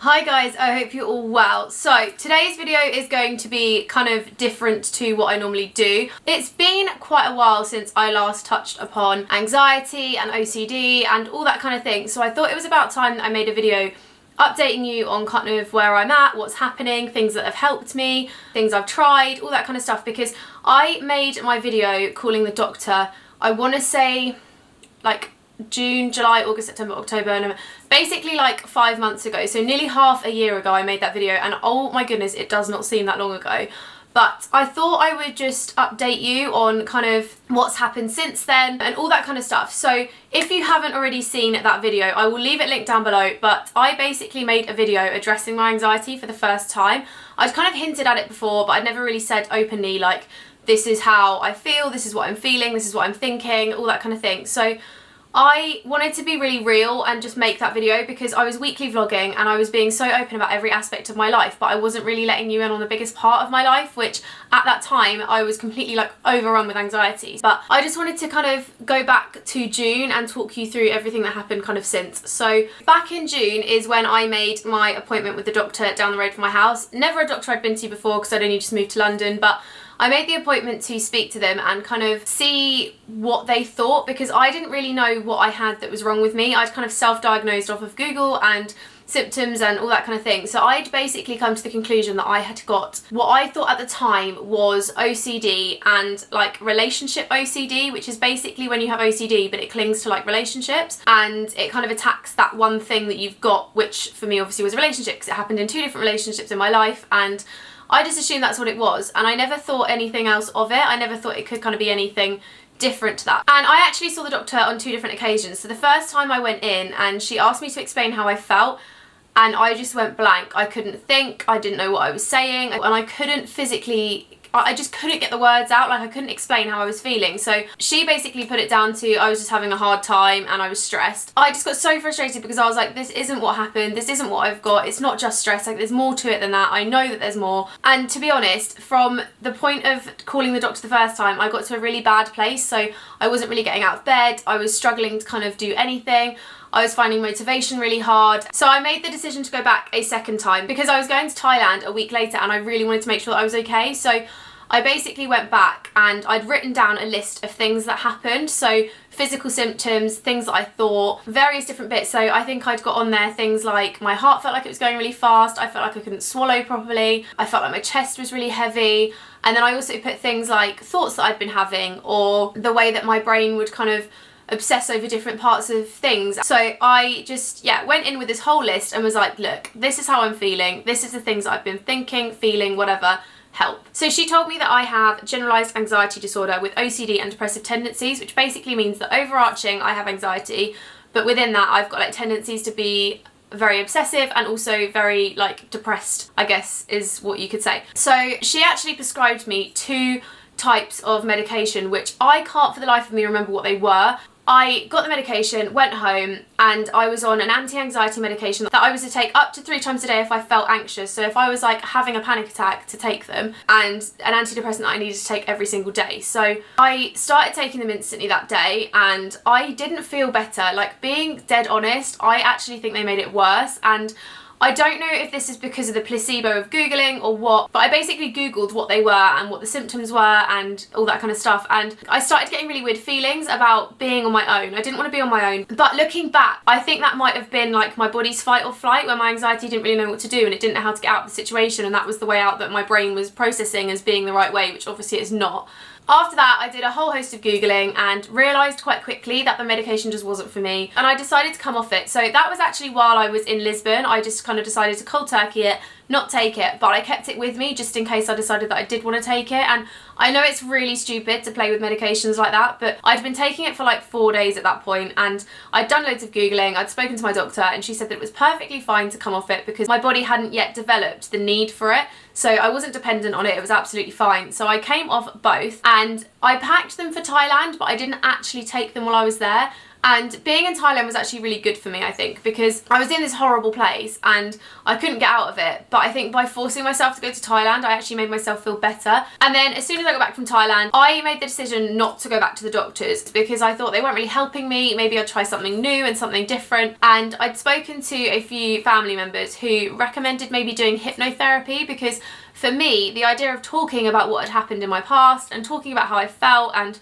Hi guys, I hope you're all well. So today's video is going to be kind of different to what I normally do. It's been quite a while since I last touched upon anxiety and OCD and all that kind of thing. So I thought it was about time that I made a video updating you on kind of where I'm at, what's happening, things that have helped me, things I've tried, all that kind of stuff, because I made my video calling the doctor, I want to say like June, July, August, September, October, November, basically like 5 months ago. So nearly half a year ago I made that video, and oh my goodness, it does not seem that long ago. But I thought I would just update you on kind of what's happened since then and all that kind of stuff. So if you haven't already seen that video, I will leave it linked down below, but I basically made a video addressing my anxiety for the first time. I'd kind of hinted at it before, but I'd never really said openly like, this is how I feel, this is what I'm feeling, this is what I'm thinking, all that kind of thing. So I wanted to be really real and just make that video because I was weekly vlogging and I was being so open about every aspect of my life, but I wasn't really letting you in on the biggest part of my life, which at that time I was completely like overrun with anxiety. But I just wanted to kind of go back to June and talk you through everything that happened kind of since. So back in June is when I made my appointment with the doctor down the road from my house. Never a doctor I'd been to before because I'd only just moved to London, but I made the appointment to speak to them and kind of see what they thought, because I didn't really know what I had that was wrong with me. I'd kind of self-diagnosed off of Google and symptoms and all that kind of thing. So I'd basically come to the conclusion that I had got what I thought at the time was OCD and like relationship OCD, which is basically when you have OCD but it clings to like relationships and it kind of attacks that one thing that you've got, which for me obviously was a relationship because it happened in 2 different relationships in my life, and I just assumed that's what it was, and I never thought anything else of it. I never thought it could kind of be anything different to that. And I actually saw the doctor on 2 different occasions. So the first time I went in and she asked me to explain how I felt, and I just went blank. I couldn't think, I didn't know what I was saying, and I couldn't physically, I just couldn't get the words out, like I couldn't explain how I was feeling. So she basically put it down to I was just having a hard time and I was stressed. I just got so frustrated because I was like, this isn't what happened, this isn't what I've got, it's not just stress, like there's more to it than that, I know that there's more. And to be honest, from the point of calling the doctor the first time, I got to a really bad place. So I wasn't really getting out of bed, I was struggling to kind of do anything. I was finding motivation really hard. So I made the decision to go back a second time because I was going to Thailand a week later and I really wanted to make sure that I was okay. So I basically went back and I'd written down a list of things that happened. So physical symptoms, things that I thought, various different bits. So I think I'd got on there things like my heart felt like it was going really fast, I felt like I couldn't swallow properly, I felt like my chest was really heavy. And then I also put things like thoughts that I'd been having, or the way that my brain would kind of obsess over different parts of things. So I just went in with this whole list and was like, look, this is how I'm feeling, this is the things I've been thinking, feeling, whatever, help. So she told me that I have generalized anxiety disorder with OCD and depressive tendencies, which basically means that overarching I have anxiety, but within that I've got like tendencies to be very obsessive and also very like depressed, I guess is what you could say. So she actually prescribed me 2 types of medication, which I can't for the life of me remember what they were. I got the medication, went home, and I was on an anti-anxiety medication that I was to take up to 3 times a day if I felt anxious. So if I was like having a panic attack, to take them, and an antidepressant that I needed to take every single day. So I started taking them instantly that day and I didn't feel better. Like, being dead honest, I actually think they made it worse. And I don't know if this is because of the placebo of Googling or what, but I basically Googled what they were and what the symptoms were and all that kind of stuff, and I started getting really weird feelings about being on my own. I didn't want to be on my own, but looking back, I think that might have been like my body's fight or flight, where my anxiety didn't really know what to do and it didn't know how to get out of the situation, and that was the way out that my brain was processing as being the right way, which obviously it's not. After that, I did a whole host of Googling and realised quite quickly that the medication just wasn't for me, and I decided to come off it. So that was actually while I was in Lisbon. I just kind of decided to cold turkey it, not take it, but I kept it with me just in case I decided that I did want to take it. And I know it's really stupid to play with medications like that, but I'd been taking it for like 4 days at that point, and I'd done loads of Googling, I'd spoken to my doctor, and she said that it was perfectly fine to come off it because my body hadn't yet developed the need for it. So I wasn't dependent on it, it was absolutely fine. So I came off both and I packed them for Thailand, but I didn't actually take them while I was there. And being in Thailand was actually really good for me, I think, because I was in this horrible place and I couldn't get out of it. But I think by forcing myself to go to Thailand, I actually made myself feel better. And then as soon as I got back from Thailand, I made the decision not to go back to the doctors because I thought they weren't really helping me. Maybe I'd try something new and something different. And I'd spoken to a few family members who recommended maybe doing hypnotherapy, because for me, the idea of talking about what had happened in my past and talking about how I felt and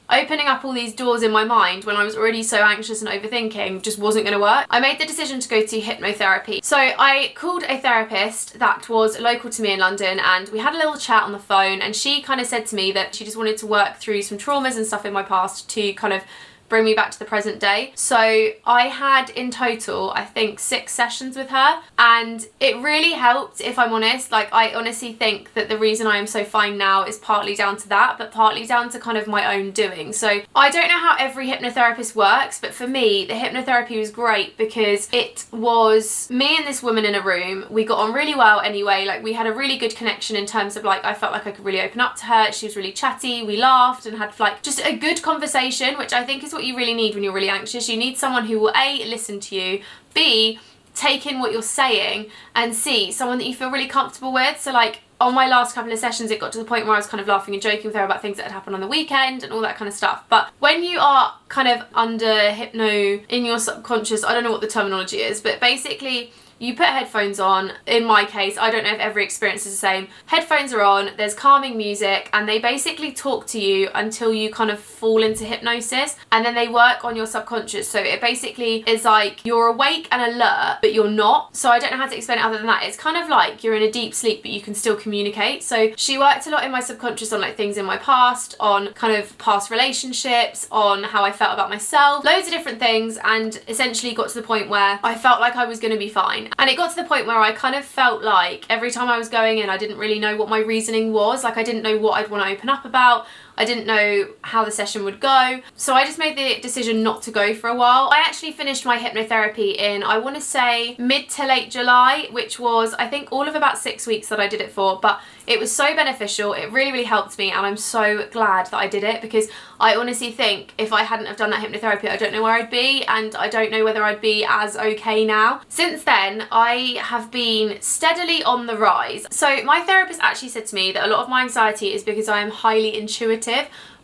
opening up all these doors in my mind when I was already so anxious and overthinking just wasn't going to work. I made the decision to go to hypnotherapy. So I called a therapist that was local to me in London, and we had a little chat on the phone, and she kind of said to me that she just wanted to work through some traumas and stuff in my past to kind of bring me back to the present day. So I had in total, I think, 6 sessions with her, and it really helped, if I'm honest. Like, I honestly think that the reason I am so fine now is partly down to that, but partly down to kind of my own doing. So I don't know how every hypnotherapist works, but for me, the hypnotherapy was great because it was me and this woman in a room. We got on really well anyway. Like, we had a really good connection in terms of, like, I felt like I could really open up to her. She was really chatty. We laughed and had, like, just a good conversation, which I think is what you really need when you're really anxious. You need someone who will A, listen to you, B, take in what you're saying, and C, someone that you feel really comfortable with. So like on my last couple of sessions, it got to the point where I was kind of laughing and joking with her about things that had happened on the weekend and all that kind of stuff. But when you are kind of under hypno in your subconscious, I don't know what the terminology is, but basically you put headphones on. In my case, I don't know if every experience is the same. Headphones are on, there's calming music, and they basically talk to you until you kind of fall into hypnosis, and then they work on your subconscious. So it basically is like you're awake and alert, but you're not. So I don't know how to explain it other than that. It's kind of like you're in a deep sleep, but you can still communicate. So she worked a lot in my subconscious on like things in my past, on kind of past relationships, on how I felt about myself, loads of different things, and essentially got to the point where I felt like I was going to be fine. And it got to the point where I kind of felt like every time I was going in, I didn't really know what my reasoning was. Like, I didn't know what I'd want to open up about. I didn't know how the session would go. So I just made the decision not to go for a while. I actually finished my hypnotherapy in, I want to say, mid to late July, which was, I think, all of about 6 weeks that I did it for. But it was so beneficial. It really, really helped me. And I'm so glad that I did it, because I honestly think if I hadn't have done that hypnotherapy, I don't know where I'd be. And I don't know whether I'd be as okay now. Since then, I have been steadily on the rise. So my therapist actually said to me that a lot of my anxiety is because I am highly intuitive,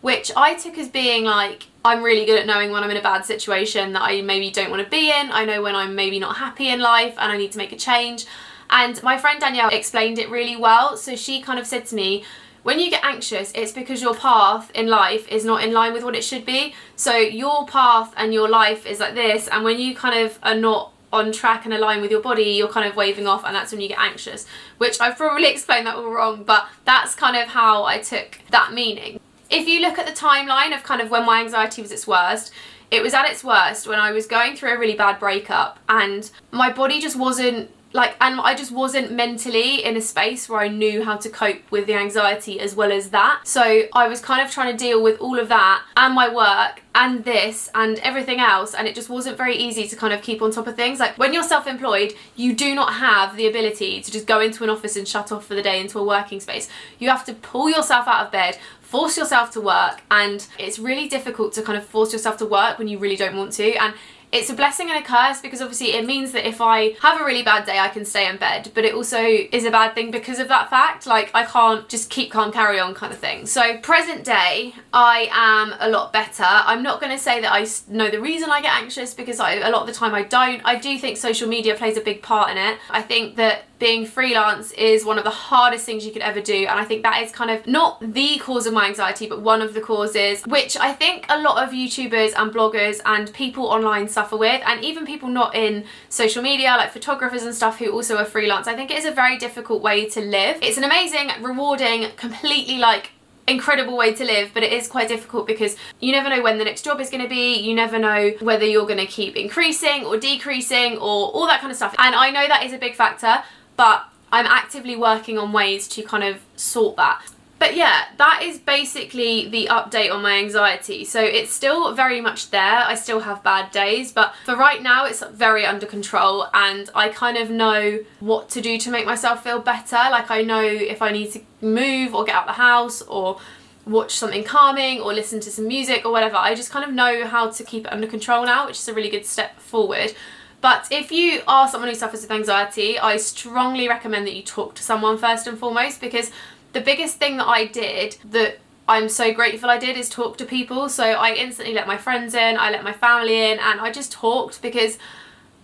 which I took as being like, I'm really good at knowing when I'm in a bad situation that I maybe don't want to be in. I know when I'm maybe not happy in life and I need to make a change. And my friend Danielle explained it really well. So she kind of said to me, when you get anxious, it's because your path in life is not in line with what it should be. So your path and your life is like this, and when you kind of are not on track and align with your body, you're kind of waving off, and that's when you get anxious, which I've probably explained that all wrong, but that's kind of how I took that meaning. If you look at the timeline of kind of when my anxiety was its worst, it was at its worst when I was going through a really bad breakup, and my body just wasn't like, and I just wasn't mentally in a space where I knew how to cope with the anxiety as well as that. So I was kind of trying to deal with all of that and my work and this and everything else, and it just wasn't very easy to kind of keep on top of things. Like, when you're self-employed, you do not have the ability to just go into an office and shut off for the day into a working space. You have to pull yourself out of bed, force yourself to work, and it's really difficult to kind of force yourself to work when you really don't want to. And it's a blessing and a curse, because obviously it means that if I have a really bad day, I can stay in bed, but it also is a bad thing because of that fact. Like, I can't just keep calm, carry on kind of thing. So present day, I am a lot better. I'm not going to say that I know the reason I get anxious, because a lot of the time I don't. I do think social media plays a big part in it. I think that being freelance is one of the hardest things you could ever do, and I think that is kind of not the cause of my anxiety, but one of the causes, which I think a lot of YouTubers and bloggers and people online suffer with, and even people not in social media, like photographers and stuff who also are freelance. I think it is a very difficult way to live. It's an amazing, rewarding, completely like incredible way to live, but it is quite difficult because you never know when the next job is going to be. You never know whether you're going to keep increasing or decreasing or all that kind of stuff, and I know that is a big factor, but I'm actively working on ways to kind of sort that. But yeah, that is basically the update on my anxiety. So it's still very much there. I still have bad days, but for right now it's very under control, and I kind of know what to do to make myself feel better. Like, I know if I need to move or get out of the house or watch something calming or listen to some music or whatever. I just kind of know how to keep it under control now, which is a really good step forward. But if you are someone who suffers with anxiety, I strongly recommend that you talk to someone first and foremost, because the biggest thing that I did that I'm so grateful I did is talk to people. So I instantly let my friends in, I let my family in, and I just talked, because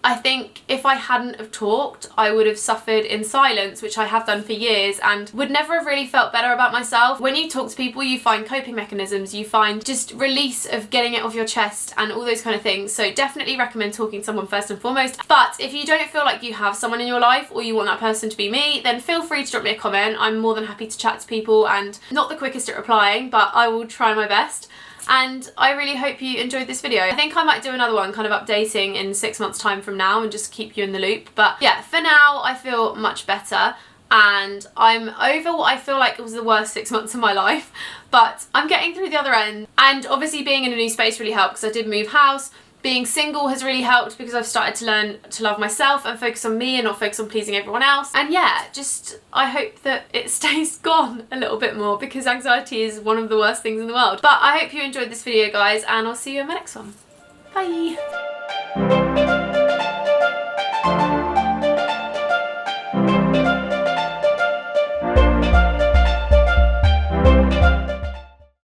I think if I hadn't have talked, I would have suffered in silence, which I have done for years, and would never have really felt better about myself. When you talk to people, you find coping mechanisms, you find just release of getting it off your chest and all those kind of things. So definitely recommend talking to someone first and foremost. But if you don't feel like you have someone in your life, or you want that person to be me, then feel free to drop me a comment. I'm more than happy to chat to people, and not the quickest at replying, but I will try my best. And I really hope you enjoyed this video. I think I might do another one kind of updating in 6 months time from now and just keep you in the loop. But yeah, for now I feel much better, and I'm over what I feel like was the worst 6 months of my life, but I'm getting through the other end. And obviously being in a new space really helped, because I did move house. Being single has really helped, because I've started to learn to love myself and focus on me and not focus on pleasing everyone else. And yeah, just I hope that it stays gone a little bit more, because anxiety is one of the worst things in the world. But I hope you enjoyed this video, guys, and I'll see you in my next one. Bye!